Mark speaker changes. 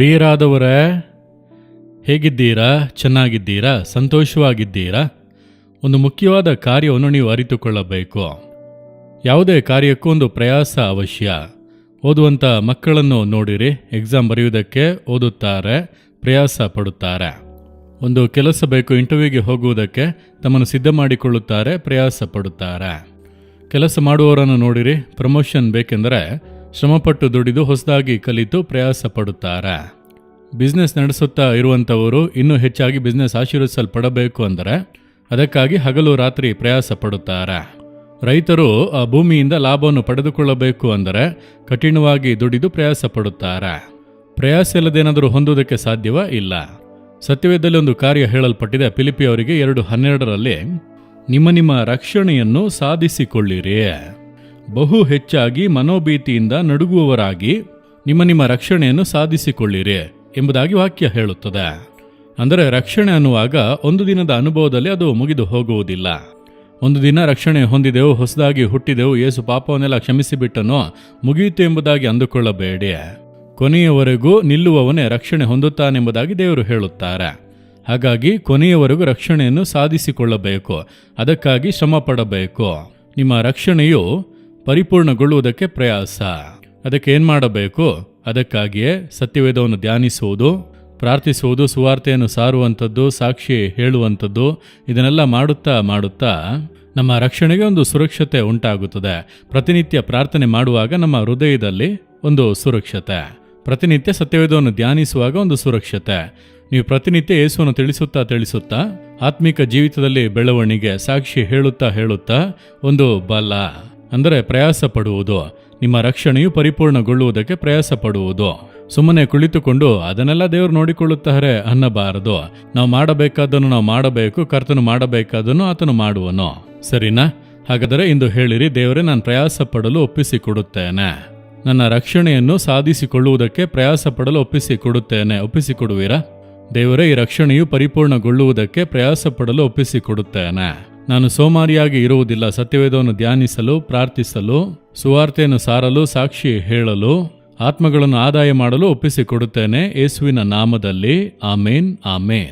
Speaker 1: ಪ್ರಿಯರಾದವರೇ, ಹೇಗಿದ್ದೀರಾ? ಚೆನ್ನಾಗಿದ್ದೀರಾ? ಸಂತೋಷವಾಗಿದ್ದೀರಾ? ಒಂದು ಮುಖ್ಯವಾದ ಕಾರ್ಯವನ್ನು ನೀವು ಅರಿತುಕೊಳ್ಳಬೇಕು. ಯಾವುದೇ ಕಾರ್ಯಕ್ಕೂ ಒಂದು ಪ್ರಯಾಸ ಅವಶ್ಯ. ಓದುವಂಥ ಮಕ್ಕಳನ್ನು ನೋಡಿರಿ, ಎಕ್ಸಾಮ್ ಬರೆಯುವುದಕ್ಕೆ ಓದುತ್ತಾರೆ, ಪ್ರಯಾಸ ಪಡುತ್ತಾರೆ. ಒಂದು ಕೆಲಸ ಬೇಕು, ಇಂಟರ್ವ್ಯೂಗೆ ಹೋಗುವುದಕ್ಕೆ ತಮ್ಮನ್ನು ಸಿದ್ಧ ಮಾಡಿಕೊಳ್ಳುತ್ತಾರೆ, ಪ್ರಯಾಸ ಪಡುತ್ತಾರೆ. ಕೆಲಸ ಮಾಡುವವರನ್ನು ನೋಡಿರಿ, ಪ್ರಮೋಷನ್ ಬೇಕೆಂದರೆ ಶ್ರಮಪಟ್ಟು ದುಡಿದು ಹೊಸದಾಗಿ ಕಲಿತು ಪ್ರಯಾಸ ಪಡುತ್ತಾರೆ. ಬಿಸ್ನೆಸ್ ನಡೆಸುತ್ತಾ ಇರುವಂಥವರು ಇನ್ನೂ ಹೆಚ್ಚಾಗಿ ಬಿಸ್ನೆಸ್ ಆಶೀರ್ವದಿಸಲ್ಪಡಬೇಕು ಅಂದರೆ ಅದಕ್ಕಾಗಿ ಹಗಲು ರಾತ್ರಿ ಪ್ರಯಾಸ ಪಡುತ್ತಾರೆ. ರೈತರು ಆ ಭೂಮಿಯಿಂದ ಲಾಭವನ್ನು ಪಡೆದುಕೊಳ್ಳಬೇಕು ಅಂದರೆ ಕಠಿಣವಾಗಿ ದುಡಿದು ಪ್ರಯಾಸ ಪಡುತ್ತಾರೆ. ಪ್ರಯಾಸ ಇಲ್ಲದೇನಾದರೂ ಹೊಂದುವುದಕ್ಕೆ ಸಾಧ್ಯವೇ ಇಲ್ಲ. ಸತ್ಯವೇದದಲ್ಲಿ ಒಂದು ಕಾರ್ಯ ಹೇಳಲ್ಪಟ್ಟಿದೆ. ಫಿಲಿಪಿಯವರಿಗೆ 2:12 ನಿಮ್ಮ ರಕ್ಷಣೆಯನ್ನು ಸಾಧಿಸಿಕೊಳ್ಳಿರಿ, ಬಹು ಹೆಚ್ಚಾಗಿ ಮನೋಭೀತಿಯಿಂದ ನಡುಗುವವರಾಗಿ ನಿಮ್ಮ ರಕ್ಷಣೆಯನ್ನು ಸಾಧಿಸಿಕೊಳ್ಳಿರಿ ಎಂಬುದಾಗಿ ವಾಕ್ಯ ಹೇಳುತ್ತದೆ. ಅಂದರೆ ರಕ್ಷಣೆ ಅನ್ನುವಾಗ ಒಂದು ದಿನದ ಅನುಭವದಲ್ಲಿ ಅದು ಮುಗಿದು ಹೋಗುವುದಿಲ್ಲ. ಒಂದು ದಿನ ರಕ್ಷಣೆ ಹೊಂದಿದೆವು, ಹೊಸದಾಗಿ ಹುಟ್ಟಿದೆವು, ಯೇಸು ಪಾಪವನ್ನೆಲ್ಲ ಕ್ಷಮಿಸಿಬಿಟ್ಟನೋ ಮುಗಿಯಿತು ಎಂಬುದಾಗಿ ಅಂದುಕೊಳ್ಳಬೇಡಿ. ಕೊನೆಯವರೆಗೂ ನಿಲ್ಲುವವನೇ ರಕ್ಷಣೆ ಹೊಂದುತ್ತಾನೆಂಬುದಾಗಿ ದೇವರು ಹೇಳುತ್ತಾರೆ. ಹಾಗಾಗಿ ಕೊನೆಯವರೆಗೂ ರಕ್ಷಣೆಯನ್ನು ಸಾಧಿಸಿಕೊಳ್ಳಬೇಕು, ಅದಕ್ಕಾಗಿ ಶ್ರಮ ಪಡಬೇಕು. ನಿಮ್ಮ ರಕ್ಷಣೆಯು ಪರಿಪೂರ್ಣಗೊಳ್ಳುವುದಕ್ಕೆ ಪ್ರಯಾಸ. ಅದಕ್ಕೆ ಏನು ಮಾಡಬೇಕು? ಅದಕ್ಕಾಗಿಯೇ ಸತ್ಯವೇದವನ್ನು ಧ್ಯಾನಿಸುವುದು, ಪ್ರಾರ್ಥಿಸುವುದು, ಸುವಾರ್ತೆಯನ್ನು ಸಾರುವಂಥದ್ದು, ಸಾಕ್ಷಿ ಹೇಳುವಂಥದ್ದು, ಇದನ್ನೆಲ್ಲ ಮಾಡುತ್ತಾ ನಮ್ಮ ರಕ್ಷಣೆಗೆ ಒಂದು ಸುರಕ್ಷತೆ ಉಂಟಾಗುತ್ತದೆ. ಪ್ರತಿನಿತ್ಯ ಪ್ರಾರ್ಥನೆ ಮಾಡುವಾಗ ನಮ್ಮ ಹೃದಯದಲ್ಲಿ ಒಂದು ಸುರಕ್ಷತೆ, ಪ್ರತಿನಿತ್ಯ ಸತ್ಯವೇದವನ್ನು ಧ್ಯಾನಿಸುವಾಗ ಒಂದು ಸುರಕ್ಷತೆ, ನೀವು ಪ್ರತಿನಿತ್ಯ ಯೇಸುವನ್ನು ತಿಳಿಸುತ್ತಾ ಆತ್ಮಿಕ ಜೀವಿತದಲ್ಲಿ ಬೆಳವಣಿಗೆ, ಸಾಕ್ಷಿ ಹೇಳುತ್ತಾ ಒಂದು ಬಲ, ಅಂದರೆ ಪ್ರಯಾಸ ಪಡುವುದು. ನಿಮ್ಮ ರಕ್ಷಣೆಯು ಪರಿಪೂರ್ಣಗೊಳ್ಳುವುದಕ್ಕೆ ಪ್ರಯಾಸ ಪಡುವುದು. ಸುಮ್ಮನೆ ಕುಳಿತುಕೊಂಡು ಅದನ್ನೆಲ್ಲ ದೇವರು ನೋಡಿಕೊಳ್ಳುತ್ತಾರೆ ಅನ್ನಬಾರದು. ನಾವು ಮಾಡಬೇಕಾದನ್ನು ನಾವು ಮಾಡಬೇಕು, ಕರ್ತನು ಮಾಡಬೇಕಾದನ್ನು ಆತನು ಮಾಡುವನು. ಸರಿನಾ? ಹಾಗಾದರೆ ಇಂದು ಹೇಳಿರಿ, ದೇವರೇ, ನಾನು ಪ್ರಯಾಸ ಪಡಲು ಒಪ್ಪಿಸಿಕೊಡುತ್ತೇನೆ. ನನ್ನ ರಕ್ಷಣೆಯನ್ನು ಸಾಧಿಸಿಕೊಳ್ಳುವುದಕ್ಕೆ ಪ್ರಯಾಸ ಪಡಲು ಒಪ್ಪಿಸಿಕೊಡುತ್ತೇನೆ. ಒಪ್ಪಿಸಿಕೊಡುವಿರಾ? ದೇವರೇ, ಈ ರಕ್ಷಣೆಯು ಪರಿಪೂರ್ಣಗೊಳ್ಳುವುದಕ್ಕೆ ಪ್ರಯಾಸ ಪಡಲು ಒಪ್ಪಿಸಿಕೊಡುತ್ತೇನೆ. ನಾನು ಸೋಮಾರಿಯಾಗಿ ಇರುವುದಿಲ್ಲ. ಸತ್ಯವೇದವನ್ನು ಧ್ಯಾನಿಸಲು, ಪ್ರಾರ್ಥಿಸಲು, ಸುವಾರ್ತೆಯನ್ನು ಸಾರಲು, ಸಾಕ್ಷಿ ಹೇಳಲು, ಆತ್ಮಗಳನ್ನು ಆದಾಯ ಮಾಡಲು ಒಪ್ಪಿಸಿಕೊಡುತ್ತೇನೆ. ಯೇಸುವಿನ ನಾಮದಲ್ಲಿ ಆಮೇನ್, ಆಮೇನ್.